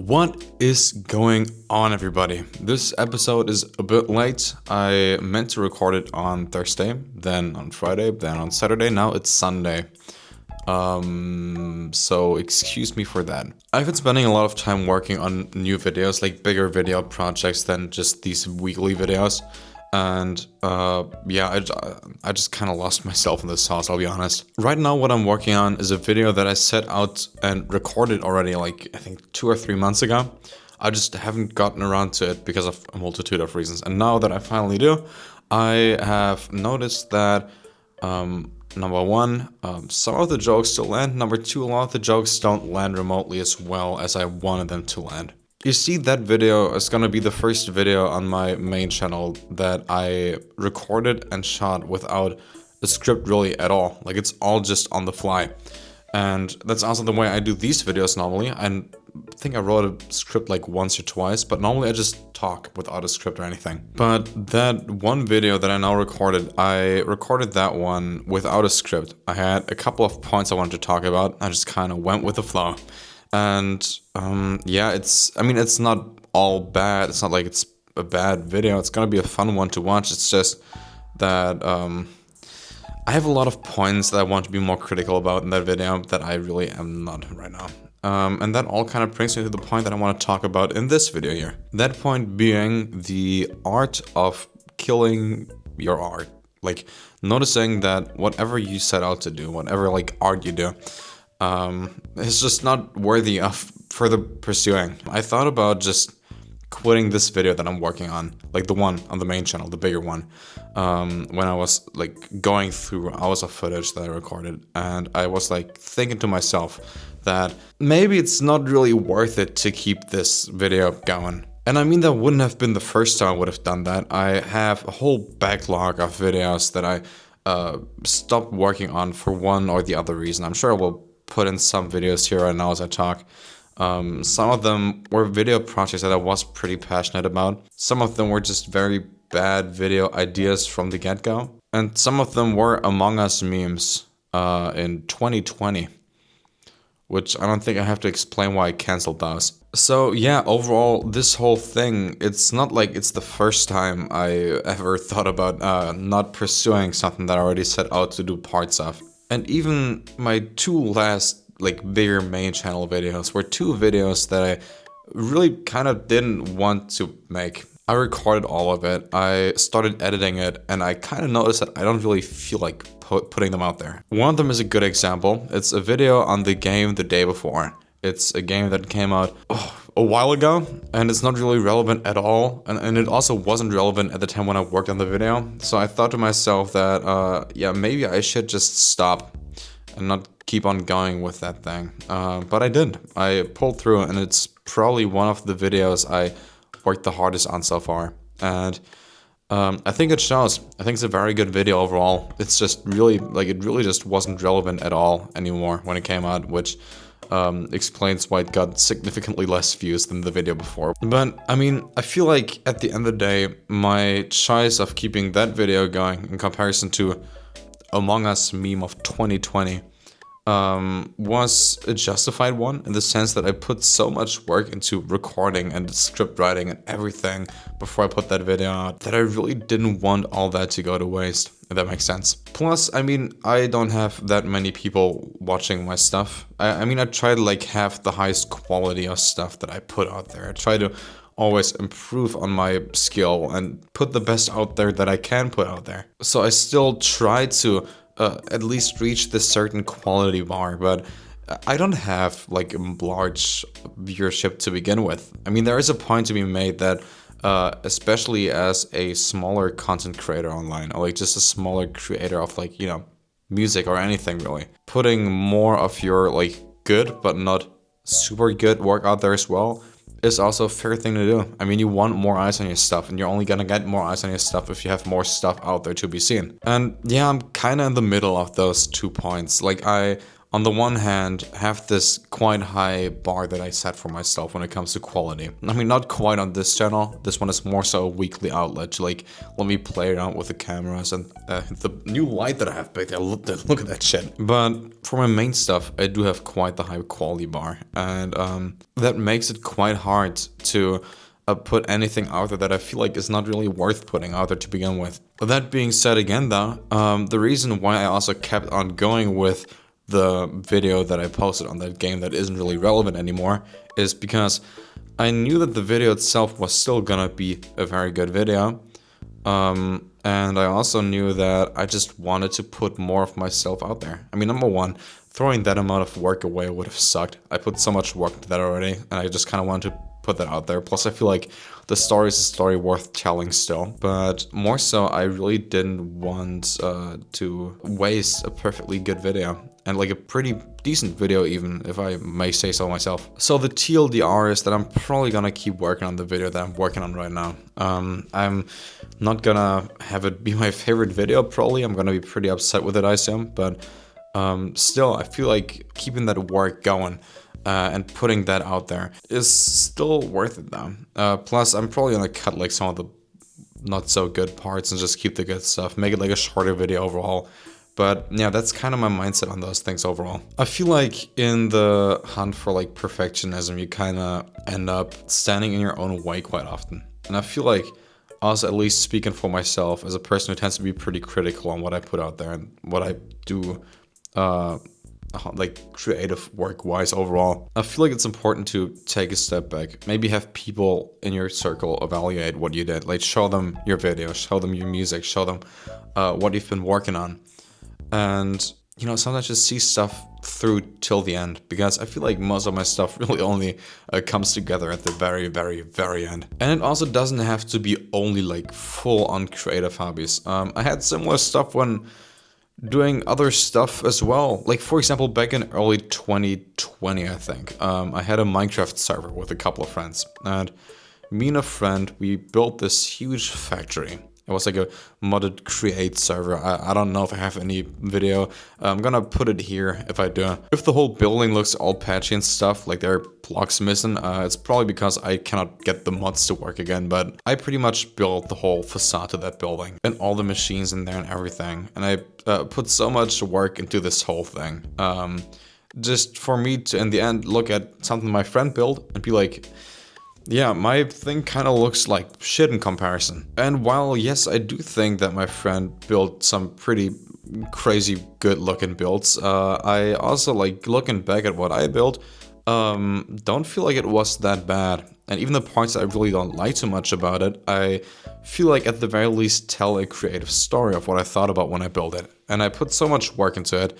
What is going on, everybody? This episode is a bit late. I meant to record it on Thursday, then on Friday, then on Saturday. Now it's Sunday. So excuse me for that. I've been spending a lot of time working on new videos, like bigger video projects than just these weekly videos. And I just kind of lost myself in the sauce, I'll be honest. Right now, what I'm working on is a video that I set out and recorded already, like I think 2 or 3 months ago. I just haven't gotten around to it because of a multitude of reasons. And now that I finally do, I have noticed that number one, some of the jokes still land. Number two, a lot of the jokes don't land remotely as well as I wanted them to land. You see, that video is gonna be the first video on my main channel that I recorded and shot without a script really at all. Like, it's all just on the fly. And that's also the way I do these videos normally. I think I wrote a script like once or twice, but normally I just talk without a script or anything. But that one video that I now recorded, I recorded that one without a script. I had a couple of points I wanted to talk about. I just kind of went with the flow. And it's not all bad. It's not like it's a bad video. It's gonna be a fun one to watch. It's just that I have a lot of points that I want to be more critical about in that video that I really am not right now. And that all kind of brings me to the point that I want to talk about in this video here. That point being the art of killing your art. Like, noticing that whatever you set out to do, whatever like art you do, it's just not worthy of further pursuing. I thought about just quitting this video that I'm working on, like the one on the main channel, the bigger one, when I was like going through hours of footage that I recorded, and I was like thinking to myself that maybe it's not really worth it to keep this video going. And I mean, that wouldn't have been the first time I would have done that. I have a whole backlog of videos that I stopped working on for one or the other reason. I'm sure I will put in some videos here right now as I talk. Some of them were video projects that I was pretty passionate about. Some of them were just very bad video ideas from the get-go. And some of them were Among Us memes in 2020. Which I don't think I have to explain why I canceled those. So yeah, overall, this whole thing, it's not like it's the first time I ever thought about not pursuing something that I already set out to do parts of. And even my two last like bigger main channel videos were two videos that I really kind of didn't want to make. I recorded all of it, I started editing it, and I kind of noticed that I don't really feel like putting them out there. One of them is a good example. It's a video on the game The Day Before. It's a game that came out a while ago, and it's not really relevant at all, and it also wasn't relevant at the time when I worked on the video. So I thought to myself that maybe I should just stop and not keep on going with that thing. But I did. I pulled through, and it's probably one of the videos I worked the hardest on so far. And I think it shows. I think it's a very good video overall. It's just really, like, it really just wasn't relevant at all anymore when it came out, which explains why it got significantly less views than the video before. But I mean, I feel like at the end of the day, my choice of keeping that video going in comparison to Among Us meme of 2020 was a justified one, in the sense that I put so much work into recording and script writing and everything before I put that video out that I really didn't want all that to go to waste, if that makes sense. Plus, I mean, I don't have that many people watching my stuff. I mean, I try to like have the highest quality of stuff that I put out there. I try to always improve on my skill and put the best out there that I can put out there. So I still try to at least reach this certain quality bar, but I don't have like a large viewership to begin with. I mean, there is a point to be made that especially as a smaller content creator online, or like just a smaller creator of like, you know, music or anything really, putting more of your like good but not super good work out there as well is also a fair thing to do. I mean, you want more eyes on your stuff, and you're only gonna get more eyes on your stuff if you have more stuff out there to be seen. And yeah, I'm kind of in the middle of those 2 points. Like, I on the one hand, have this quite high bar that I set for myself when it comes to quality. I mean, not quite on this channel. This one is more so a weekly outlet to like, let me play around with the cameras and the new light that I have back there. Look at that shit. But for my main stuff, I do have quite the high quality bar. And that makes it quite hard to put anything out there that I feel like is not really worth putting out there to begin with. That being said again though, the reason why I also kept on going with the video that I posted on that game that isn't really relevant anymore is because I knew that the video itself was still gonna be a very good video. And I also knew that I just wanted to put more of myself out there. I mean, number one, throwing that amount of work away would have sucked. I put so much work into that already, and I just kind of wanted to put that out there. Plus, I feel like the story is a story worth telling still. But more so, I really didn't want to waste a perfectly good video. And like a pretty decent video even, if I may say so myself. So the TLDR is that I'm probably gonna keep working on the video that I'm working on right now. I'm not gonna have it be my favorite video probably. I'm gonna be pretty upset with it, I assume. But still, I feel like keeping that work going and putting that out there is still worth it though. Plus, I'm probably gonna cut like some of the not so good parts and just keep the good stuff. Make it like a shorter video overall. But yeah, that's kind of my mindset on those things overall. I feel like in the hunt for like perfectionism, you kind of end up standing in your own way quite often. And I feel like also, at least speaking for myself, as a person who tends to be pretty critical on what I put out there and what I do, like creative work wise overall, I feel like it's important to take a step back. Maybe have people in your circle evaluate what you did. Like show them your videos, show them your music, show them what you've been working on. And, you know, sometimes just see stuff through till the end, because I feel like most of my stuff really only comes together at the very, very, very end. And it also doesn't have to be only like full on creative hobbies. I had similar stuff when doing other stuff as well. Like, for example, back in early 2020, I think, I had a Minecraft server with a couple of friends. And me and a friend, we built this huge factory. It was like a modded create server. I don't know if I have any video. I'm gonna put it here if I do. If the whole building looks all patchy and stuff, like there are blocks missing, it's probably because I cannot get the mods to work again, but I pretty much built the whole facade to that building and all the machines in there and everything. And I put so much work into this whole thing. Just for me to, in the end, look at something my friend built and be like, yeah, my thing kind of looks like shit in comparison. And while, yes, I do think that my friend built some pretty crazy good looking builds, I also, like, looking back at what I built, don't feel like it was that bad. And even the parts that I really don't like too much about it, I feel like at the very least tell a creative story of what I thought about when I built it. And I put so much work into it.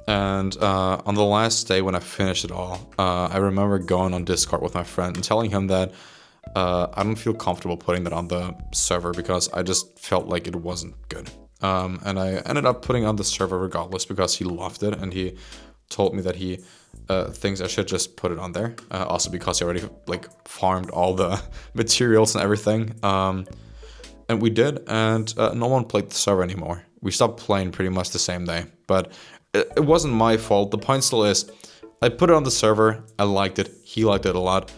And on the last day when I finished it all, I remember going on Discord with my friend and telling him that I don't feel comfortable putting that on the server because I just felt like it wasn't good. And I ended up putting on the server regardless because he loved it, and he told me that he thinks I should just put it on there. Also because he already like farmed all the materials and everything. And we did, and no one played the server anymore. We stopped playing pretty much the same day, but it wasn't my fault. The point still is, I put it on the server, I liked it, he liked it a lot.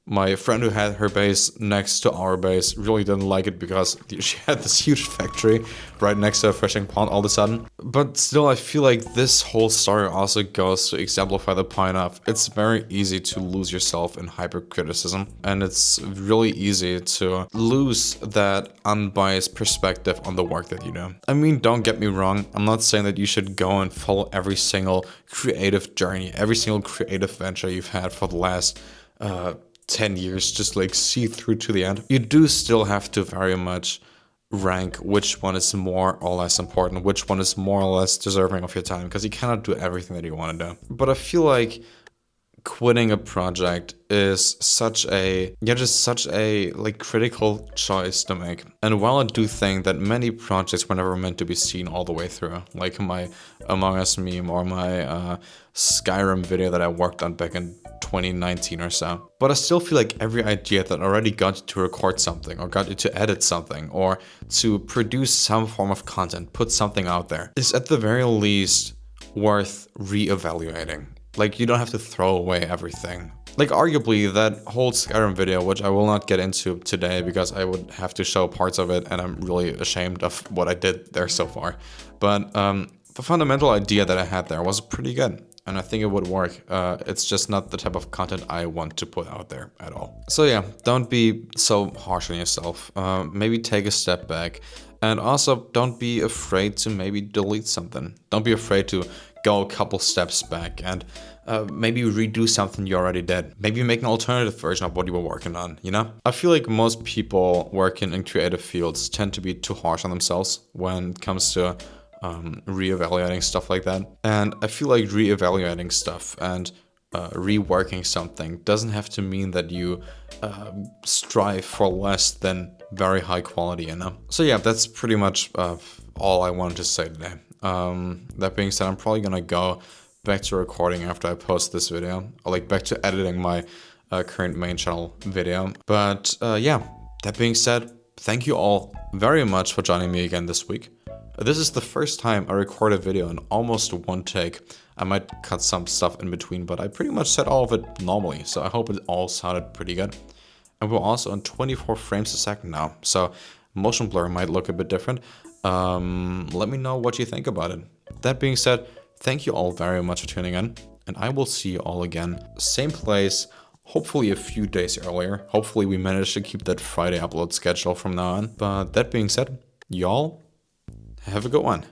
My friend who had her base next to our base really didn't like it because she had this huge factory right next to a fishing pond all of a sudden. But still, I feel like this whole story also goes to exemplify the point of it's very easy to lose yourself in hypercriticism, and it's really easy to lose that unbiased perspective on the work that you do. I mean, don't get me wrong, I'm not saying that you should go and follow every single creative journey, every single creative venture you've had for the last 10 years, just like see through to the end. You do still have to very much rank which one is more or less important, which one is more or less deserving of your time, because you cannot do everything that you want to do. But I feel like quitting a project is such a like critical choice to make. And while I do think that many projects were never meant to be seen all the way through, like my Among Us meme or my Skyrim video that I worked on back in 2019 or so, but I still feel like every idea that already got you to record something or got you to edit something or to produce some form of content, put something out there, is at the very least worth reevaluating. Like, you don't have to throw away everything. Like, arguably, that whole Skyrim video, which I will not get into today because I would have to show parts of it, and I'm really ashamed of what I did there so far. But the fundamental idea that I had there was pretty good, and I think it would work. It's just not the type of content I want to put out there at all. So yeah, don't be so harsh on yourself. Maybe take a step back. And also, don't be afraid to maybe delete something. Don't be afraid to go a couple steps back and maybe redo something you already did. Maybe make an alternative version of what you were working on, you know? I feel like most people working in creative fields tend to be too harsh on themselves when it comes to reevaluating stuff like that. And I feel like reevaluating stuff and reworking something doesn't have to mean that you strive for less than very high quality, you know? So yeah, that's pretty much all I wanted to say today. That being said, I'm probably gonna go back to recording after I post this video, or like back to editing my current main channel video. But yeah, that being said, thank you all very much for joining me again this week. This is the first time I record a video in almost one take. I might cut some stuff in between, but I pretty much said all of it normally, so I hope it all sounded pretty good. And we're also on 24 frames a second now, so motion blur might look a bit different. Let me know what you think about it. That being said, thank you all very much for tuning in, and I will see you all again. Same place, hopefully a few days earlier. Hopefully we manage to keep that Friday upload schedule from now on. But that being said, y'all, have a good one.